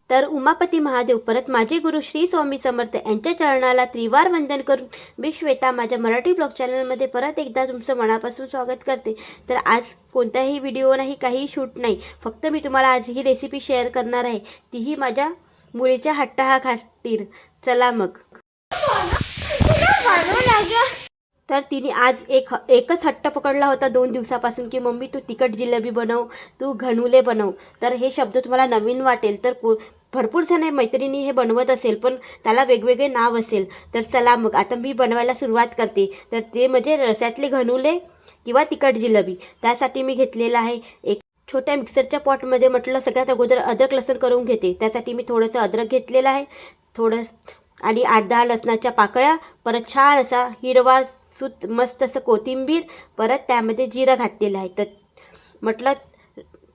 तर उमापती महादेव परत माझे गुरु श्री स्वामी समर्थ यांच्या चरणाला त्रिवार वंदन करून मी श्वेता माझ्या मराठी ब्लॉग चॅनलमध्ये परत एकदा तुमचं मनापासून स्वागत करते। तर आज कोणताही व्हिडिओ नाही, काही शूट नाही, फक्त मी तुम्हाला आज ही रेसिपी शेअर करणार आहे, तीही माझ्या मुलीच्या हट्टा खातीर। चला मग। तर तिने आज एकच हट्ट पकडला होता 2 दिवसापासून की मम्मी तू तिखट जिलेबी बनव, तू घणुले बनव। तर हे शब्द तुम्हाला नवीन वाटेल, तर भरपूर जण मैत्रिणी हे बनवत असेल पण त्याला वेगवेगळे नाव असेल। तर चला मग आता मी बनवायला सुरुवात करते। तर ते म्हणजे रस्यातले घणुले किंवा तिखट जिलेबी। त्यासाठी मी घेतलेलं आहे एक छोट्या मिक्सरच्या पॉटमध्ये म्हटलं सगळ्यात अगोदर अद्रक लसूण करून घेते। त्यासाठी मी थोडंसं अद्रक घेतलेलं आहे, थोडं आणि 8-10 लसणाच्या पाकळ्या, परत छान असा हिरवा मस्त असं कोथिंबीर, परत त्यामध्ये जिरं घातलेलं आहे। तर म्हटलं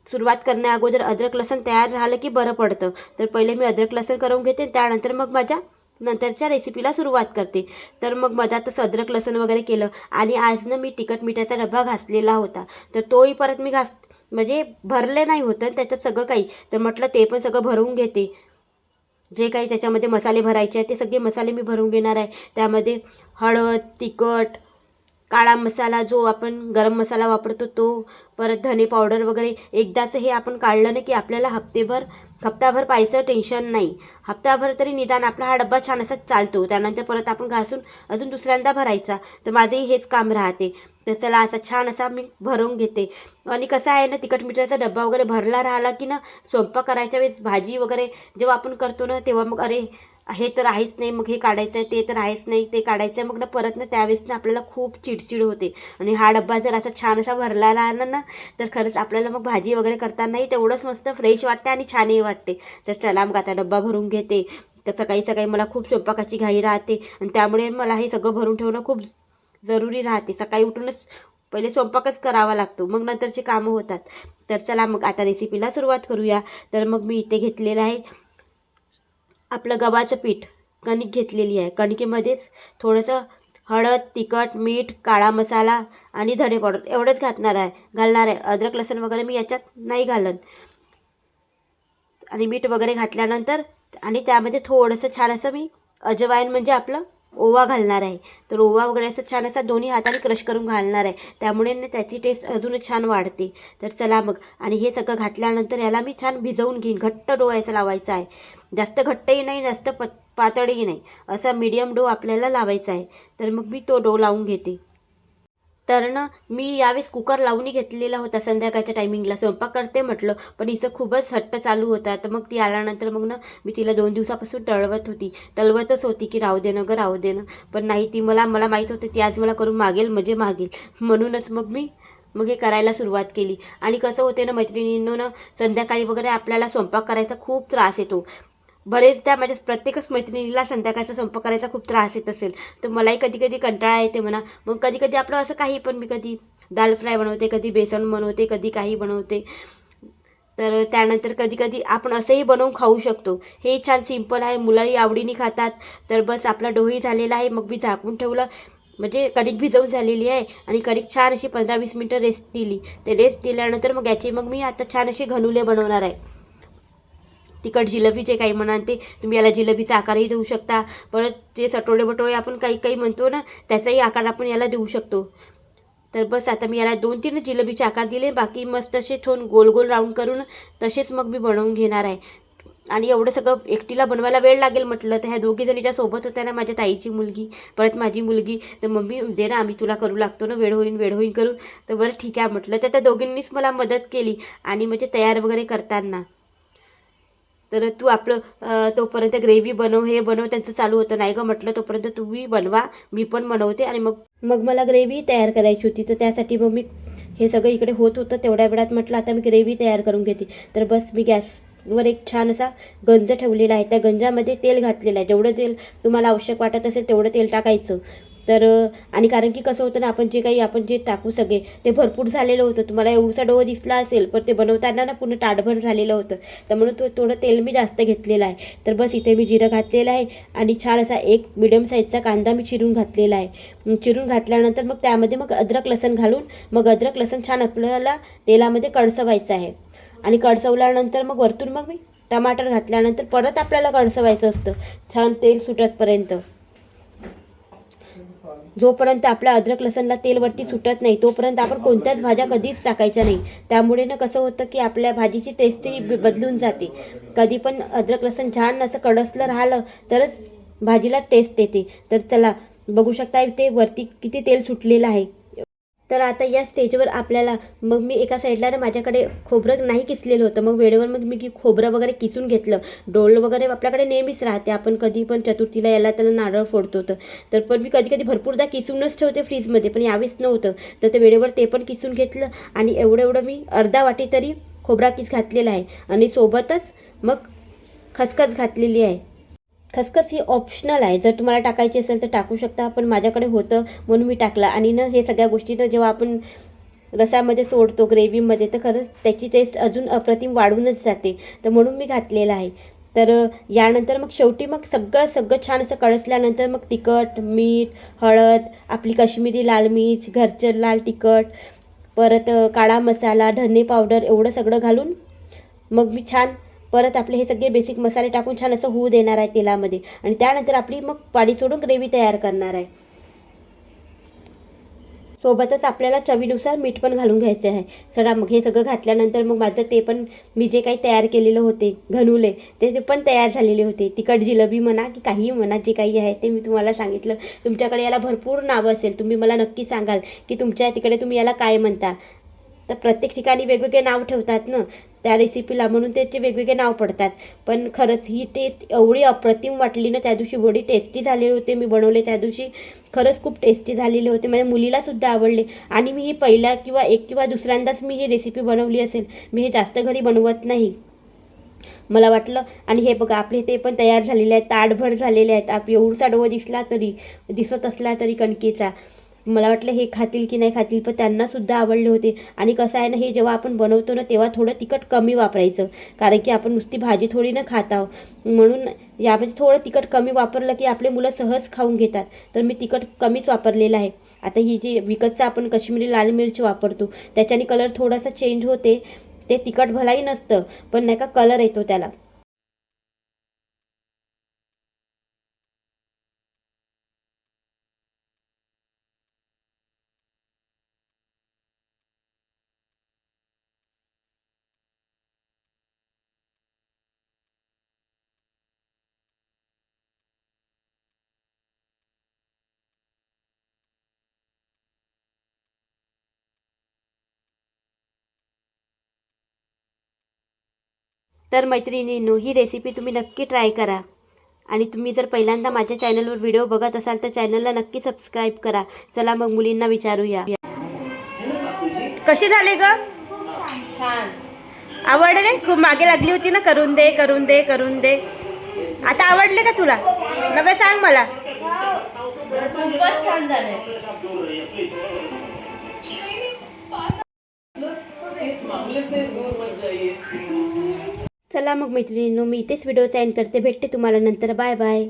सुरुवात करण्या अगोदर अद्रक लसूण तयार झालं की बरं पडतं। तर पहिले मी अद्रक लसूण करून घेते, त्यानंतर मग माझ्या नंतरच्या रेसिपीला सुरुवात करते। तर मग मधातच अद्रक लसूण वगैरे केलं आणि आज मी तिखट मिठाचा डबा घासलेला होता, तर तोही परत मी म्हणजे भरले नाही होतं त्याच्यात सगळं काही। तर म्हटलं ते पण सगळं भरून घेते, जे काही त्याच्यामध्ये मसाले भरायचे आहेत ते सगळे मसाले मी भरून घेणार आहे। त्यामध्ये हळद, तिखट, काळा मसाला जो आपण गरम मसाला वापरतो तो, परत धने पावडर वगैरे। एकदाच हे आपण काढलं ना की आपल्याला हप्ताभर पाहायचं टेन्शन नाही। हप्ताभर तरी निदान आपला हा डब्बा छान असा चालतो, त्यानंतर परत आपण घासून अजून दुसऱ्यांदा भरायचा। तर माझंही हेच काम राहते। तर चला असा छान असा मी भरून घेते। आणि कसं आहे ना, तिखट मिठाचा डब्बा वगैरे भरला राहिला की ना स्वयंपाक करायच्या वेळेस भाजी वगैरे जेव्हा आपण करतो ना तेव्हा मग अरे हे तर आहेच नाही, मग हे काढायचं आहे, ते तर आहेच नाही, ते काढायचं आहे, मग ना परत ना त्यावेळेस ना आपल्याला खूप चिडचिड होते। आणि हा डब्बा जर असा छान असा भरला राहिला ना तर खरंच आपल्याला मग भाजी वगैरे करतानाही तेवढंच मस्त फ्रेश वाटते आणि छानही वाटते। तर चला मग आता डब्बा भरून घेते। तर सकाळी मला खूप स्वयंपाकाची घाई राहते आणि त्यामुळे मला हे सगळं भरून ठेवणं खूप जरुरी राहते। सकाळी उठूनच पहिले स्वयंपाकच करावा लागतो, मग नंतरची कामं होतात। तर चला मग आता रेसिपीला सुरुवात करूया। तर मग मी इथे घेतलेलं आहे आपलं गव्हाचं पीठ, कणिक घेतलेली आहे। कणिकेमध्येच थोडंसं हळद, तिखट, मीठ, काळा मसाला आणि धणे पावडर एवढंच घालणार आहे। अद्रक लसूण वगैरे मी याच्यात नाही घालन। आणि मीठ वगैरे घातल्यानंतर आणि त्यामध्ये थोडंसं छान असं मी अजवाईन म्हणजे आपलं ओवा घालणार आहे। तर ओवा वगैरे असं छान असा दोन्ही हाताने क्रश करून घालणार आहे, त्यामुळे ना त्याची टेस्ट अजूनच छान वाढते। तर चला मग, आणि हे सगळं घातल्यानंतर याला मी छान भिजवून घेईन। घट्ट डो याचा लावायचा आहे, जास्त घट्टही नाही जास्त पातळही नाही, असा मीडियम डो आपल्याला लावायचा आहे। तर मग मी तो डो लावून घेते। तर ना मी यावेळेस कुकर लावून घेतलेला होता, संध्याकाळच्या टायमिंगला स्वयंपाक करते म्हटलं, पण हिचं खूपच हट्ट चालू होता। तर मग ती आल्यानंतर मग ना मी तिला 2 दिवसापासून तळवतच होती की राहू दे ना गं, राहू दे ना, पण नाही, ती मला माहीत होते ती आज मला करून मागेल म्हणजे मागेल, म्हणूनच मग हे करायला सुरुवात केली। आणि कसं होते ना मैत्रिणींनो ना, संध्याकाळी वगैरे आपल्याला स्वयंपाक करायचा खूप त्रास येतो। बरेचदा माझ्या प्रत्येकच मैत्रिणीला संध्याकाळचा स्वयंपाक करायचा खूप त्रास येत असेल, तर मलाही कधी कंटाळा येते म्हणा। मग कधी आपलं असं काही पण मी कधी दाल फ्राय बनवते, कधी बेसन बनवते, कधी काही बनवते। तर त्यानंतर कधी आपण असंही बनवून खाऊ शकतो। हे छान सिंपल आहे, मुलाही आवडीने खातात। तर बस आपला डोही झालेला आहे, मग मी झाकून ठेवलं, म्हणजे कणिक भिजवून झालेली आहे आणि कणिक छान अशी 15-20 मिनटं रेस्ट दिली। ते रेस्ट दिल्यानंतर मग मी आता छान असे घणुले बनवणार आहे। तिखट जिलेबीचे काही म्हणाल ते तुम्ही याला जिलेबीचा आकारही देऊ शकता, परत जे सटोळे बटोळे आपण काही म्हणतो ना त्याचाही आकार आपण याला देऊ शकतो। तर बस आता मी याला 2-3 जिलेबीचे आकार दिले, बाकी मस्त असे छान गोल राऊंड करून तसेच मग मी बनवून घेणार आहे। आणि एवढं सगळं एकटीला बनवायला वेळ लागेल म्हटलं, तर ह्या दोघी जणीच्या सोबत होत्या ना, माझ्या ताईची मुलगी परत माझी मुलगी। तर मम्मी दे ना, आम्ही तुला करू लागतो ना, वेळ होईन करून। तर बरं ठीक आहे म्हटलं। तर त्या दोघींनीच मला मदत केली आणि म्हणजे तयार वगैरे करताना। तर तू आपलं तोपर्यंत ग्रेव्ही बनव, हे बनव, त्यांचं चालू होतं। नाही गं म्हटलं, तोपर्यंत तुम्ही बनवा, मी पण बनवते। आणि मग मला ग्रेव्ही तयार करायची होती, तर त्यासाठी मग मी हे सगळं इकडे होत होतं, तेवढ्या वेळात म्हटलं आता मी ग्रेव्ही तयार करून घेते। तर बस मी गॅसवर एक छान असा गंज ठेवलेला आहे, त्या गंजामध्ये तेल घातलेलं आहे। जेवढं तेल तुम्हाला आवश्यक वाटत असेल तेवढं तेल टाकायचं। तर आणि कारण की कसं होतं ना, आपण जे टाकू सगळे ते भरपूर झालेलं होतं। तुम्हाला एवढसा डो दिसला असेल, पण ते बनवताना ना पूर्ण ताटभर झालेलं होतं, तर म्हणून थोडं तेल मी जास्त घेतलेलं आहे। तर बस इथे मी जिरं घातलेलं आहे आणि छान असा एक मिडियम साईजचा कांदा मी चिरून घातलेला आहे। चिरून घातल्यानंतर मग त्यामध्ये मग अद्रक लसूण घालून मग अद्रक लसूण छान आपल्याला तेलामध्ये कडसवायचं आहे। आणि कडसवल्यानंतर मग वरतून मग मी टमाटर घातल्यानंतर परत आपल्याला कळसवायचं असतं छान तेल सुटतपर्यंत. जोपर्यंत आपल्या अद्रक लसणला तेल वरती सुटत नाही तोपर्यंत आपण कोणत्याच भाज्या कधीच टाकायच्या नाही. त्यामुळे ना कसं होतं की आपल्या भाजीची टेस्टही बदलून जाते. कधी पण अद्रक लसण छान असं कडसलं राहिलं तरच भाजीला टेस्ट येते. तर चला बघू शकता ते वरती किती तेल सुटलेलं आहे. तर आता या स्टेजवर आपल्याला मग मी एका साईडला ना माझ्याकडे खोबरं नाही किसलेलं होतं, मग वेळेवर मग मी खोबरं वगैरे किसून घेतलं. डोल वगैरे आपल्याकडे नेहमीच राहते, आपण कधी पण चतुर्थीला याला त्याला नारळ फोडतो. तर पण मी कधी कधी भरपूरदा किसूनच ठेवते फ्रीजमध्ये, पण यावेळेस नव्हतं तर ते वेळेवर ते पण किसून घेतलं. आणि एवढं मी अर्धा वाटी तरी खोबरा किस घातलेला आहे आणि सोबतच मग खसखस घातलेली आहे. खसखस ही ऑप्शनल आहे, जर तुम्हाला टाकायची असेल तर टाकू शकता, पण माझ्याकडे होतं म्हणून मी टाकला. आणि ना हे सगळ्या गोष्टी तर जेव्हा आपण रसामध्ये सोडतो ग्रेव्हीमध्ये तर खरंच त्याची टेस्ट अजून अप्रतिम वाढूनच जाते, तर म्हणून मी घातलेलं आहे. तर यानंतर मग शेवटी मग सगळं छान असं कळसल्यानंतर मग तिखट, मीठ, हळद, आपली काश्मीरी लाल मिर्च, घरचं लाल तिखट, परत काळा मसाला, धने पावडर एवढं सगळं घालून मग मी छान परत आपले हे सगळे बेसिक मसाले टाकून छान असं होऊ देणार आहे तेलामध्ये. आणि त्यानंतर आपली मग पाणी सोडून ग्रेव्ही तयार करणार आहे. सोबतच आपल्याला चवीनुसार मीठ पण घालून घ्यायचं आहे. चला मग हे सगळं घातल्यानंतर मग माझं ते पण मी जे काही तयार केलेलं होते घनुले ते पण तयार झालेले होते. तिखट जिलेबी म्हणा की काहीही म्हणा, जे काही आहे ते मी तुम्हाला सांगितलं. तुमच्याकडे याला भरपूर नावं असेल, तुम्ही मला नक्की सांगाल की तुमच्या तिकडे तुम्ही याला काय म्हणता. तर प्रत्येक ठिकाणी वेगवेगळे नाव ठेवतात ना त्या रेसिपीला, म्हणून त्याचे वेगवेगळे नाव पडतात. पण खरंच ही टेस्ट एवढी अप्रतिम वाटली ना त्या दिवशी, एवढी टेस्टी झालेले होते. मी बनवले त्या दिवशी खरंच खूप टेस्टी झालेले होते, माझ्या मुलीलासुद्धा आवडले. आणि मी ही पहिल्या किंवा दुसऱ्यांदाच मी ही रेसिपी बनवली असेल, मी हे जास्त घरी बनवत नाही मला वाटलं. आणि हे बघा आपले ते पण तयार झालेले आहेत, ताटभर झालेले आहेत. एवढसा डो दिसत असला तरी कणकेचा, मला वाटलं हे खातील की नाही खातील, पण त्यांनासुद्धा आवडले होते. आणि कसं आहे ना, हे जेव्हा आपण बनवतो ना तेव्हा थोडं तिखट कमी वापरायचं, कारण की आपण नुसती भाजी थोडी न खात आहो, म्हणून यामध्ये थोडं तिखट कमी वापरलं की आपले मुलं सहज खाऊन घेतात. तर मी तिखट कमीच वापरलेलं आहे. आता ही जी विकतचं आपण काश्मीरी लाल मिरची वापरतो त्याच्याने कलर थोडासा चेंज होते, ते तिखट भलाही नसतं पण नाही का कलर येतो त्याला. तर मैत्रिणींनो, ही रेसिपी तुम्ही नक्की ट्राय करा. आणि तुम्ही जर पहिल्यांदा माझ्या चॅनलवर व्हिडिओ बघत असाल तर चॅनलला नक्की सबस्क्राईब करा. चला मग मुलींना विचारूया, कशी झाले ग? छान. आवडले? खूप मागे लागली होती ना, करून दे करून दे करून दे. आता आवडले का तुला? नव्हे सांग मला. खूपच छान झाले. चला मग मैत्रिणींनो, मी इथेच व्हिडिओ एंड करते. भेटते तुम्हाला नंतर. Bye bye.